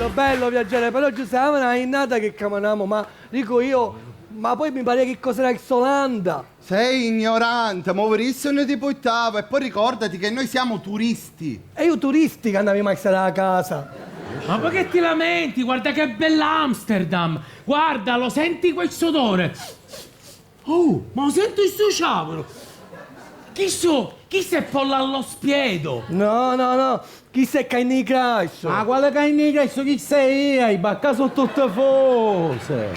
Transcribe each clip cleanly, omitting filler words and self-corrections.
bello viaggiare, però ci siamo una innata che camminamo, ma dico io, ma poi mi pare che cos'era Xolanda. Sei ignorante, muoverissimo ti buttavo e poi ricordati che noi siamo turisti. E io turisti che andavi mai a stare a casa. Ma perché ti lamenti? Guarda che bella Amsterdam! Guarda, lo senti questo odore? Oh, ma lo sento questo ciavolo? Chi si è polla allo spiedo? No, chi sei Canny Crash? Ma quale Canny Crash? Chi sei? Hai bacca sono tutte cose.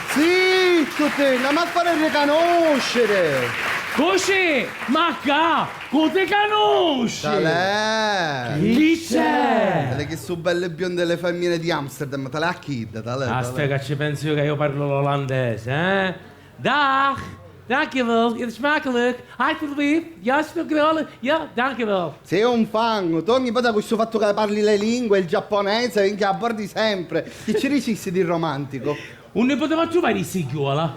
Zitto te, andiamo a fare riconoscere. Così, ma te conosci? Tale. Chi c'è? Tale che sono belle bionde le femmine di Amsterdam, tale a kid, tale. Aspetta che ci penso io che io parlo l'olandese, eh? Dag! Dankjewel, het is smakelijk. Alsjeblieft, ja, dankjewel. Ja, dankjewel. Sei un fan, tu ogni volta questo fatto che parli le lingue, il giapponese, finché abbordi sempre. Che ci ricissi di romantico? Un ne poteva trovare il signora?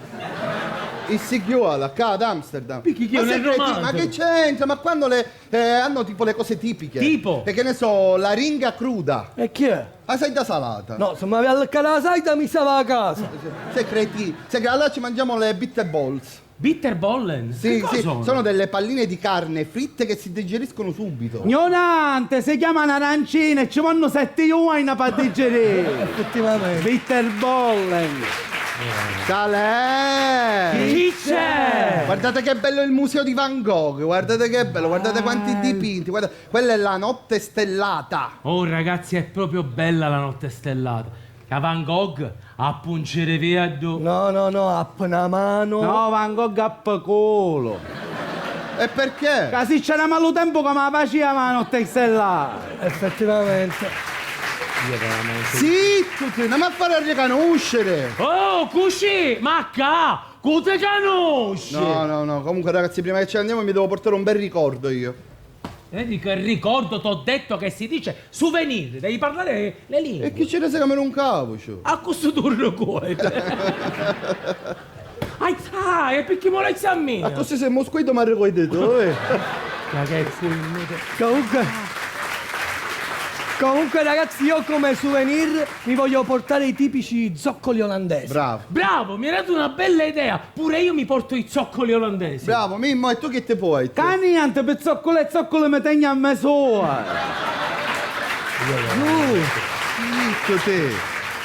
Il Sigiola, qua ad Amsterdam. Perché che Ma non è segreti- romantico? ma che c'entra? Ma quando hanno tipo le cose tipiche? Tipo? E che ne so, la ringa cruda, E chi è? la saida salata. No, se mi avevi alloccato la saita mi stava a casa. Secreti. Allora ci mangiamo le bitter balls. Bitterbollen? Sì, Che cosa sì, sono delle palline di carne fritte che si digeriscono subito. Ignorante, si chiamano arancine e ci vanno 7 yuan per digerire. Effettivamente. Bitterbollen. Salè! Chi c'è? Guardate che bello il museo di Van Gogh, guardate che bello, guardate quanti dipinti, guardate, quella è la notte stellata. Oh ragazzi, è proprio bella la notte stellata. Che Van Gogh a pungere via No, appena mano. No, Van Gogh a culo. E perché? Così c'era malo tempo che me la faceva la notte stellata. Effettivamente. Zitto, te, andiamo a fare a riconoscere. Oh, così, ma te conosci? No, comunque ragazzi, prima che ci andiamo mi devo portare un bel ricordo io. Vedi che ricordo, t'ho detto che si dice souvenir, devi parlare le lingue. E chi ce ne sa che un cavo, ciò? A questo turno cuore. E perché molezza a me? Ma così sei mosquito ma ricordi tu, eh? Ma che film. Comunque ragazzi, io come souvenir mi voglio portare i tipici zoccoli olandesi. Bravo. Bravo, mi hai dato una bella idea. Pure io mi porto i zoccoli olandesi. Bravo, Mimmo, e tu che te puoi? Che niente, per zoccolo e zoccolo mi tegna a me sola.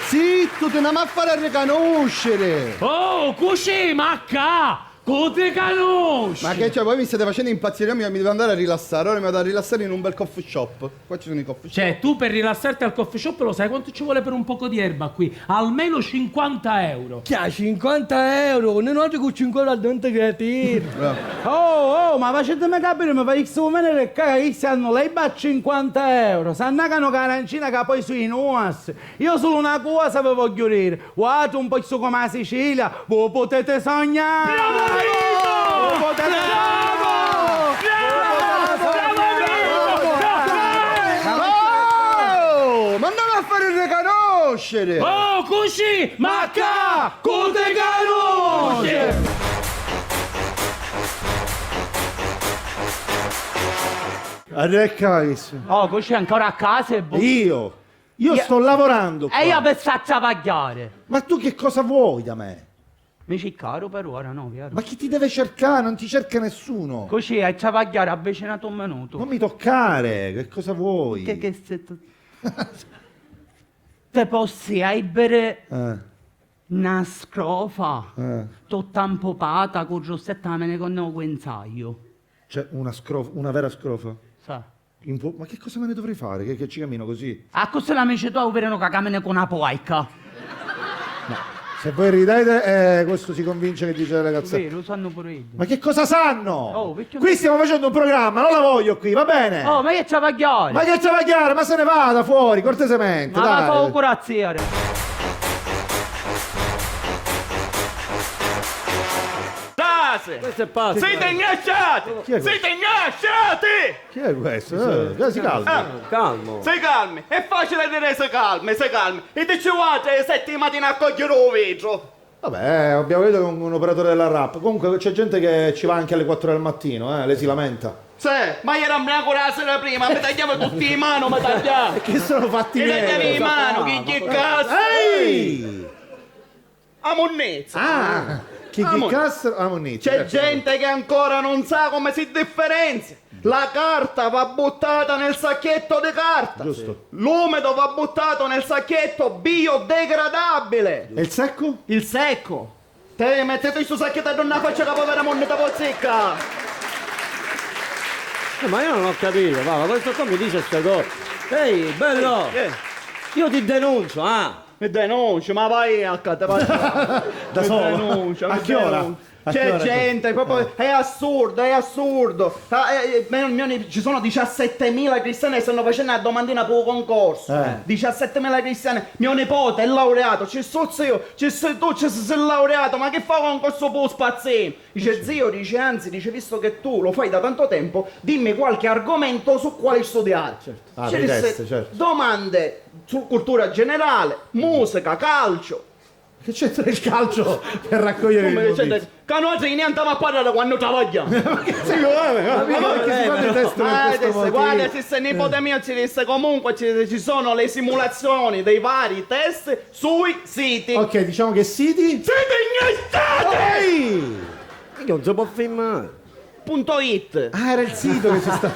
Zitto, te, andiamo a fare a riconoscere. Oh, così, ma te conosci? Ma che c'è, voi mi state facendo impazzire, io mi devo andare a rilassare, ora mi vado a rilassare in un bel coffee shop. Qua ci sono i coffee shop. Cioè, tu per rilassarti al coffee shop lo sai quanto ci vuole per un poco di erba qui? Almeno 50 euro. Chi ha 50 euro? Non oggi con 5 euro al dente creativo. Oh, ma facetemi capire, mi fai questo venere che hanno lei a 50 euro. Sannacano che arancina che poi sui nuas. Io solo una cosa vi voglio dire. Guardate un po' su come la Sicilia, voi potete sognare. Bravo! Voi potete Oh, ma andiamo a fare il riconoscere. Oh, così! Ma te conosci? Arreccavissimo. Oh, così ancora a casa e Io sto lavorando qua. E io per travagliare. Ma tu che cosa vuoi da me? Mi ci caro per ora, no, chiaro? Ma chi ti deve cercare? Non ti cerca nessuno. Così a travagliare avvicinato un minuto. Non mi toccare, che cosa vuoi? Che se tu... Te possi bere una scrofa tutta impopata con rossetta me con un guinzaglio. Cioè, una vera scrofa? Sa? Ma che cosa me ne dovrei fare? Che ci cammino così? A cosa l'amici tu operano che cammina con una poica? Se voi ridete, questo si convince che dice le cazzate. Vero, lo sanno pure io. Ma che cosa sanno? Oh, perché- Qui stiamo facendo un programma, non la voglio qui, va bene? Oh, ma che travagliare? Ma che c'è da chiare? Ma se ne vada fuori, cortesemente, Ma dai. fa un corazziere. Questo è pazzo. Siete ingacciati! Chi è questo? Siete ingacciati! Chi è questo? Si calma. Calmo. Sei calmi! È facile dire sei calmi! E ti ci guarda alle 7 di mattina a cogliere un vetro! Vabbè, abbiamo veduto che è un operatore della rap. Comunque c'è gente che ci va anche alle 4 del mattino, lei si lamenta. Sì, ma era una la sera prima, mi tagliamo tutti in mano, mi tagliamo. Che sono fatti Mi tagliamo miei? in mano, che cazzo? Ehi! A monnezza. Ah! Chi cazzo? Ah, Monnizzi. C'è gente che ancora non sa come si differenzia. La carta va buttata nel sacchetto di carta. Giusto. L'umido va buttato nel sacchetto biodegradabile. E il secco? Il secco. Te mettete questo sacchetto e non faccia la povera moneta pozzicca. Ma io non ho capito, ma questo qua mi dice queste cose. Ehi, bello! Io ti denuncio, ah! Mi denuncio, ma vai a cattivare. Da solo? Denuncio, A mi che ora? denuncio. A che C'è ora? gente, proprio, è assurdo, è assurdo. Ci sono 17.000 cristiani che stanno facendo una domandina per un concorso. 17.000 cristiani. Mio nipote è laureato, c'è suo zio, c'è sei tu, c'è sei laureato, ma che fa un concorso per spazzino? Dice zio, dice anzi, dice visto che tu lo fai da tanto tempo, dimmi qualche argomento su quale studiare. Ah, Ci dei disse test, certo. domande su cultura generale, musica, calcio. Che c'entra il calcio per raccogliere Come il dicendo, notizie? che noi ne andiamo a parlare quando travagliamo. Ma perché si fanno i test per questo motivo? Guarda, se nipote mio ci disse comunque ci sono le simulazioni dei vari test sui siti. Ok, diciamo che siti? Siti iniettati! Ehi! Io non si può filmare. .it. Ah, era il sito che ci sta.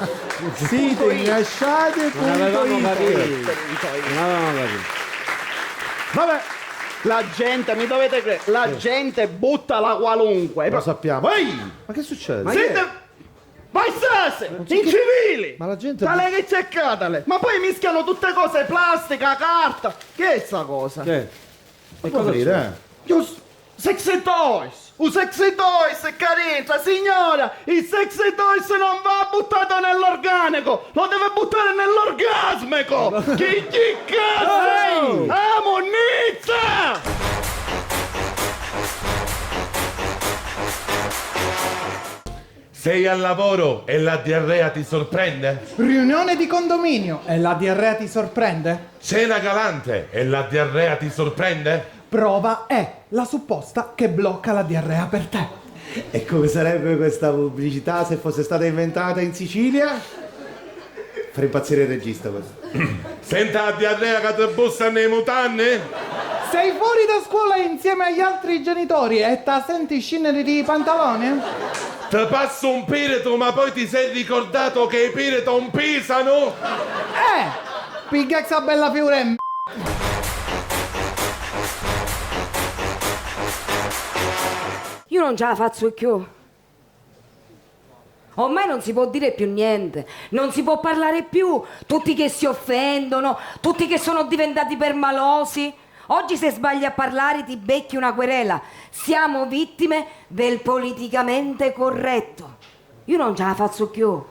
Sito Non avevamo capito. ignasciate.it. Non avevamo capito. Vabbè, La gente, mi dovete credere, la gente butta la qualunque. lo sappiamo. Ehi! Ma che succede? Siete... Vai sase! Incivili! Ma la gente... Tale che cercatele! Ma poi mischiano tutte cose, plastica, carta! Che è sta cosa? Che? può aprire, Sexy toys! Un sexy toys è carino, signora! Il sexy toys non va buttato nell'organico! Lo deve buttare nell'orgasmico! Chi cazzo? Ah, monnizza! Sei al lavoro e la diarrea ti sorprende? Riunione di condominio e la diarrea ti sorprende? Cena galante e la diarrea ti sorprende? Prova è la supposta che blocca la diarrea per te. E come sarebbe questa pubblicità se fosse stata inventata in Sicilia? Fa impazzire il regista questo. Senta la diarrea che ti bussa nei mutanni? Sei fuori da scuola insieme agli altri genitori e ta senti scendere di pantaloni? Ti passo un pireto ma poi ti sei ricordato che i pireton pisano? Pigazza bella figura. Io non ce la faccio più. Ormai non si può dire più niente, non si può parlare più. Tutti che si offendono, tutti che sono diventati permalosi. Oggi se sbagli a parlare ti becchi una querela. Siamo vittime del politicamente corretto. Io non ce la faccio più.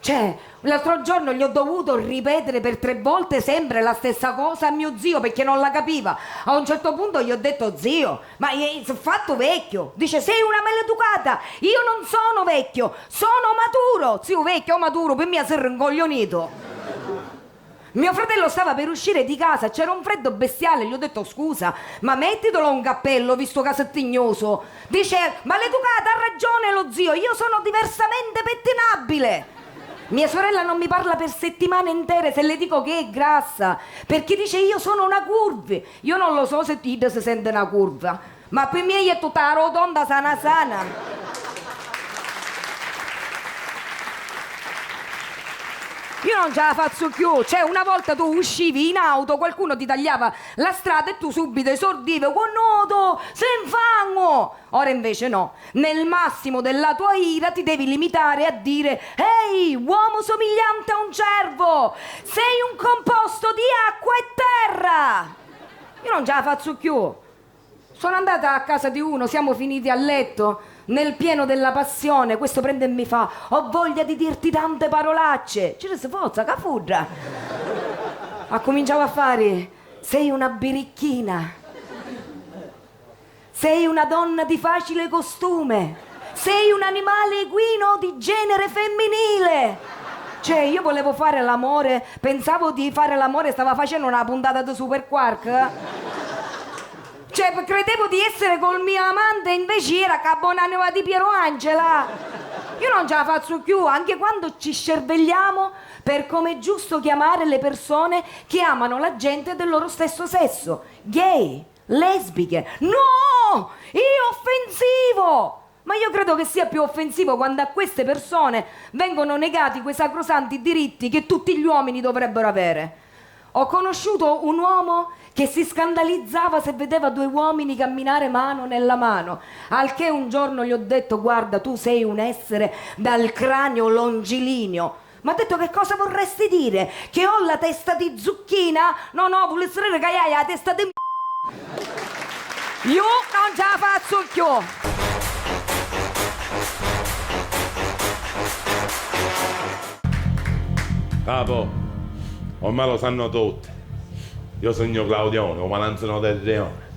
Cioè, l'altro giorno gli ho dovuto ripetere per 3 volte sempre la stessa cosa a mio zio perché non la capiva. A un certo punto gli ho detto: zio, ma sei fatto vecchio. Dice: sei una maleducata. Io non sono vecchio, sono maturo. Zio vecchio o maturo, per me si è rincoglionito. Mio fratello stava per uscire di casa, c'era un freddo bestiale, gli ho detto: scusa, ma mettitelo un cappello visto che sei tignoso. Dice: maleducata, ha ragione lo zio, io sono diversamente pettinabile. Mia sorella non mi parla per settimane intere se le dico che è grassa, perché dice io sono una curva. Io non lo so se Tida si sente una curva, ma per me è tutta rotonda sana sana. Io non ce la faccio più, cioè una volta tu uscivi in auto, qualcuno ti tagliava la strada e tu subito esordivi: "Connoto, sei infango!" Ora invece no, nel massimo della tua ira ti devi limitare a dire: "Ehi, uomo somigliante a un cervo, sei un composto di acqua e terra!" Io non ce la faccio più. Sono andata a casa di uno, siamo finiti a letto, nel pieno della passione, questo prende e mi fa: "Ho voglia di dirti tante parolacce." Ci rese forza, cafurra. Ha cominciato a fare: "Sei una birichina. Sei una donna di facile costume. Sei un animale equino di genere femminile." Cioè, io volevo fare l'amore, pensavo di fare l'amore, stava facendo una puntata di Super Quark. Cioè, credevo di essere col mio amante, invece era Cabonanova di Piero Angela. Io non ce la faccio più, anche quando ci scervegliamo per come è giusto chiamare le persone che amano la gente del loro stesso sesso. Gay, lesbiche. No! È offensivo! Ma io credo che sia più offensivo quando a queste persone vengono negati quei sacrosanti diritti che tutti gli uomini dovrebbero avere. Ho conosciuto un uomo che si scandalizzava se vedeva due uomini camminare mano nella mano, al che un giorno gli ho detto: guarda, tu sei un essere dal cranio longilineo. Ma ha detto: che cosa vorresti dire? Che ho la testa di zucchina? No, vuole essere che hai la testa di io non ce la faccio più. Capo, ormai lo sanno tutti. Io sogno Claudione, un malanzano del Leone.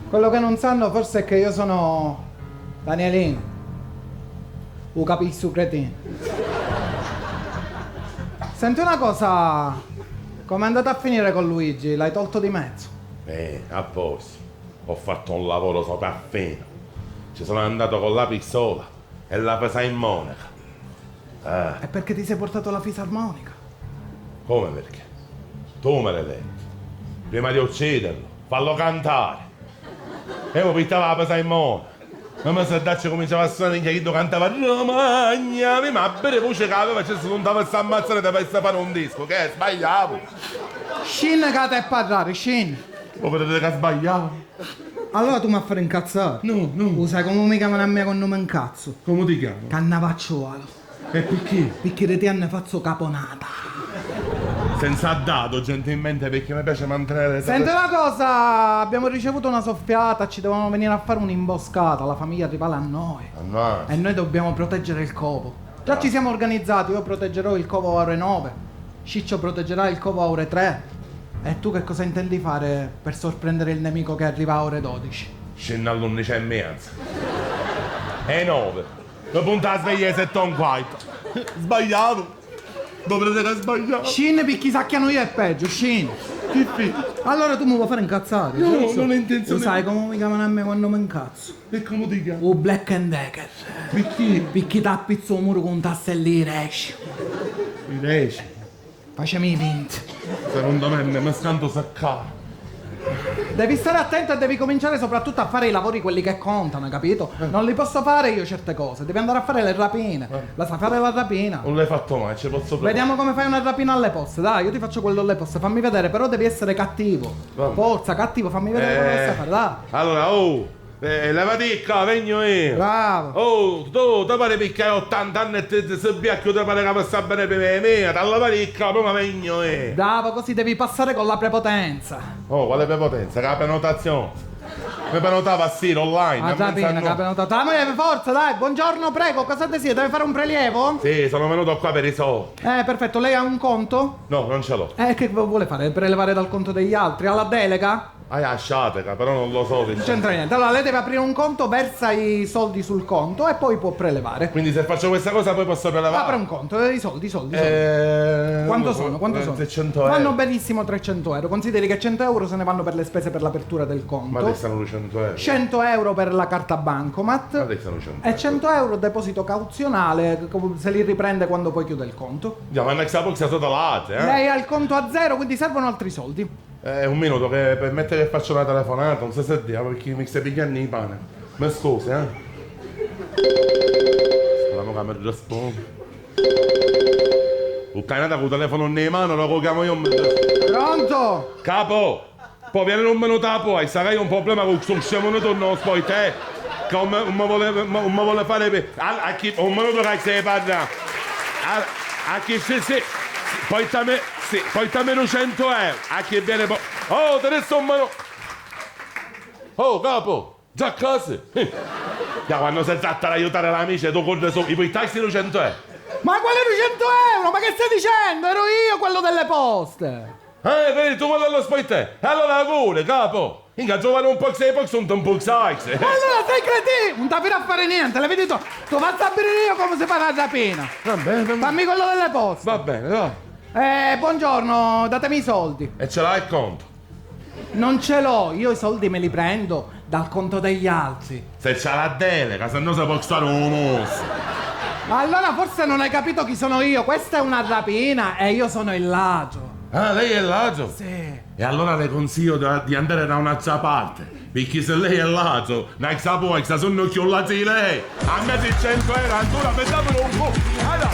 Quello che non sanno forse è che io sono Danielino. Un capisco cretino. Senti una cosa, com'è andata a finire con Luigi? L'hai tolto di mezzo? A posto. Ho fatto un lavoro sopraffino. Ci sono andato con la pistola e la fisarmonica. E perché ti sei portato la fisarmonica? Come perché? Tu me l'hai detto. Prima di ucciderlo, fallo cantare. E poi pittava la fisarmonica. Non mi sa darci cominciava a suonare che io cantava Romagna, ma a bere voce che aveva, c'è stato un tavolo a ammazzare per fare un disco, che sbagliavo. Shin che te parlare, Shin. Voi vedete che sbagliavo? Allora tu mi fai incazzare? No. Tu sai come mi chiamano a me con nome in cazzo? Come ti chiamo? Cannavacciuolo. E perché? Perché ti hanno fatto caponata. Senza dato, gentilmente, perché mi piace mantenere... Senti una cosa, abbiamo ricevuto una soffiata, ci devono venire a fare un'imboscata, la famiglia rivale a noi. E noi dobbiamo proteggere il covo. Già ci siamo organizzati, io proteggerò il covo a ore 9, Ciccio proteggerà il covo a ore 3. E tu che cosa intendi fare per sorprendere il nemico che arriva a ore 12? Scendo all'11:30. E 9. Lo punta a sveglia alle 7:15. Sbagliato. Dovrete che sbagliato. Shin picchi sacchiano io è peggio, Shin. Allora tu mi vuoi fare incazzare? No, giusto? non ho intenzione. Tu sai come mi chiamano a me quando mi incazzo? E come ti chiami? O Black and Decker. Perché? Picchi tappizzo il muro con tasselli resci. I reci. Facemi i vinti. Secondo me mi scanto saccare. Devi stare attento e devi cominciare soprattutto a fare i lavori quelli che contano, capito? Non li posso fare io certe cose, devi andare a fare le rapine. La sai fare la rapina? Non l'hai fatto mai, ci posso provare. Vediamo come fai una rapina alle poste, dai, io ti faccio quello alle poste, fammi vedere, però devi essere cattivo. Forza, cattivo, fammi vedere come lo sai fare, dai. Allora, levati qua, vengo io. Bravo. Tu ti pare perché hai 80 anni e ti sei bianco, ti pare che mi sta bene per me, ti levati qua, prima vengo io. Bravo, così devi passare con la prepotenza. Oh, quale prepotenza? Che la prenotazione. Mi prenotava sì, online. Ah, rapina, che ha prenotato. Ah, ma forza, dai, buongiorno, prego, cosa ti sia? Deve fare un prelievo? Sì, sono venuto qua per i soldi. Perfetto, lei ha un conto? No, non ce l'ho. Che vuole fare? Prelevare dal conto degli altri? Ha la delega? Lasciate, però non lo so. Non c'entra niente. Allora lei deve aprire un conto, versa i soldi sul conto e poi può prelevare. Quindi se faccio questa cosa poi posso prelevare? Apre un conto, i soldi. Quanto sono? 300 euro. Vanno benissimo 300 euro. Consideri che 100 euro se ne vanno per le spese per l'apertura del conto. Ma restano 200 euro. 100 euro per la carta bancomat. Ma restano 100 e 100 euro deposito cauzionale, se li riprende quando poi chiude il conto. Ma non è che sotto latte, Lei ha il conto a zero, quindi servono altri soldi. Un minuto, che per mettere che faccio una telefonata, non so se dia, perché mi stai pigliando i pane. Mi scusi, Speriamo che mi risponda. Puttanata con il telefono in mano, lo chiamo io. Pronto? Capo! Poi viene un minuto poi, sai che io ho un problema con questo scemo non poi te. Che non mi vuole fare per... A chi... Un minuto che si parla. A chi sì. Poi tammi... Sì, poi almeno 100 euro. A chi viene poi... Oh, te ne sto un minuto. Oh, capo! Già a casa? Quando sei tratta ad aiutare l'amici, tu corri su... I taxi 100 euro. Ma quali 100 euro? Ma che stai dicendo? Ero io quello delle poste. Vedi, tu quello lo spoi te. Allora pure, capo. Inga, trovare un po' sei, poi sono un po' sai. Allora sei cretino, non ti fai a fare niente, le vedi tu. Tu fai sapere io come si fa la rapina. Va bene. Fammi quello delle poste. Va bene, dai. Buongiorno, datemi i soldi. E ce l'hai il conto? Non ce l'ho, io i soldi me li prendo dal conto degli altri. Se c'ha la delega, se no si può stare un mosso. Allora forse non hai capito chi sono io. Questa è una rapina e io sono il ladro. Ah, lei è il ladro? Sì. E allora le consiglio di andare da un'altra parte. Perché se lei è ladro, non sa poi che sono chiullati lei. A me di 100 euro, ancora pensavano un po'. Allora,